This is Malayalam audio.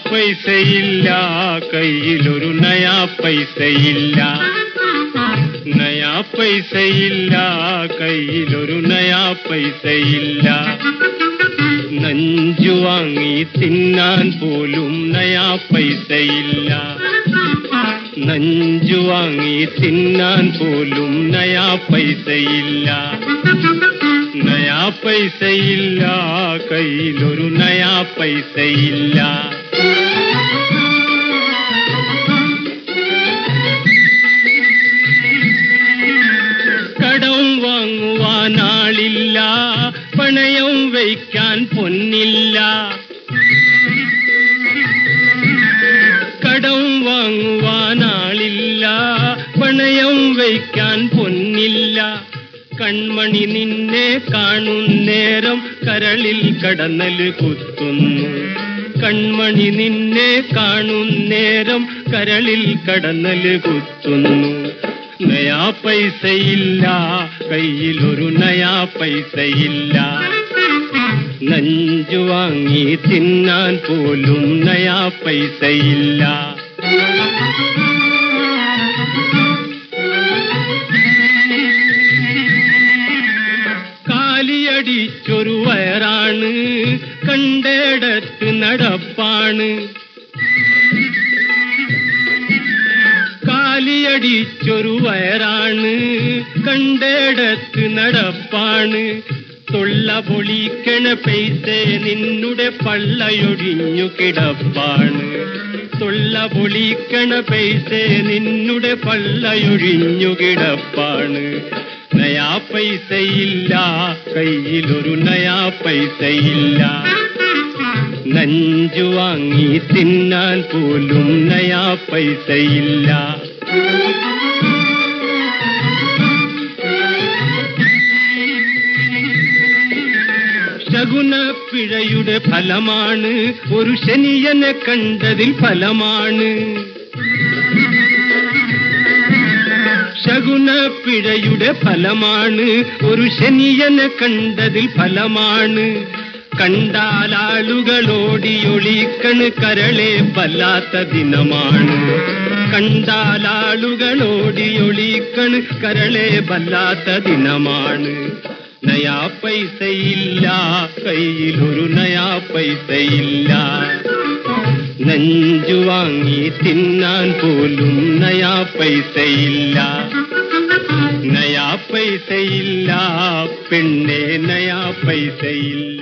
പൈസയില്ല, കയ്യിലൊരു നയാ പൈസയില്ല. നയാ പൈസയില്ല, കയ്യിലൊരു നയാ പൈസയില്ല. നഞ്ചു വാങ്ങി തിന്നാൻ പോലും നയാ പൈസയില്ല. നഞ്ചു വാങ്ങി തിന്നാൻ പോലും നയാ പൈസയില്ല. നയാ പൈസയില്ല, കയ്യിലൊരു നയാ പൈസയില്ല. കടം വാങ്ങുവാനാളില്ല, പണയം വയ്ക്കാൻ പൊന്നില്ല. കടം വാങ്ങുവാനാളില്ല, പണയം വയ്ക്കാൻ പൊന്നില്ല. കൺമണി നിന്നെ കാണുന്നേരം കരളിൽ കടന്നല് കുത്തുന്നു. കൺമണി നിന്നെ കാണുന്നേരം കരളിൽ കടന്നല് കുത്തുന്നു. നയാ പൈസയില്ല, കയ്യിലൊരു നയാ പൈസയില്ല. നഞ്ചു വാങ്ങി തിന്നാൻ പോലും നയാ പൈസയില്ല. കാലിയടിച്ചൊരു വയറാണ്, കണ്ടേടത്ത് നടപ്പാണ്. കാലിയടിച്ചൊരു വയറാണ്, കണ്ടേടത്ത് നടപ്പാണ്. തൊള്ള പൊളിക്കണ പൈസ നിന്നുടെ പള്ളയൊടിഞ്ഞു കിടപ്പാണ്. തൊള്ള പൊളിക്കണ പൈസ നിന്നുടെ പള്ളയൊഴിഞ്ഞു കിടപ്പാണ്. നയാ പൈസയില്ല, കയ്യിലൊരു നയാ പൈസയില്ല. നഞ്ചു വാങ്ങി തിന്നാൻ പോലും നയാ പൈസയില്ല. ശകുനപ്പിഴയുടെ ഫലമാണ്, ഒരു ശനിയനെ കണ്ടതിൽ ഫലമാണ്. ശകുനപ്പിഴയുടെ ഫലമാണ്, ഒരു ശനിയനെ കണ്ടതിൽ ഫലമാണ്. കണ്ടാലാളുകളോടിയൊളിക്കണ് കരളെ വല്ലാത്ത ദിനമാണ്. കണ്ടാലാളുകളോടിയൊളിക്കണ് കരളെ വല്ലാത്ത ദിനമാണ്. നയാ പൈസയില്ല, കയ്യിലൊരു നയാ പൈസയില്ല. നഞ്ചു വാങ്ങി തിന്നാൻ പോലും നയാ പൈസയില്ല. നയാ പൈസയില്ല, പെണ്ണെ നയാ പൈസയില്ല.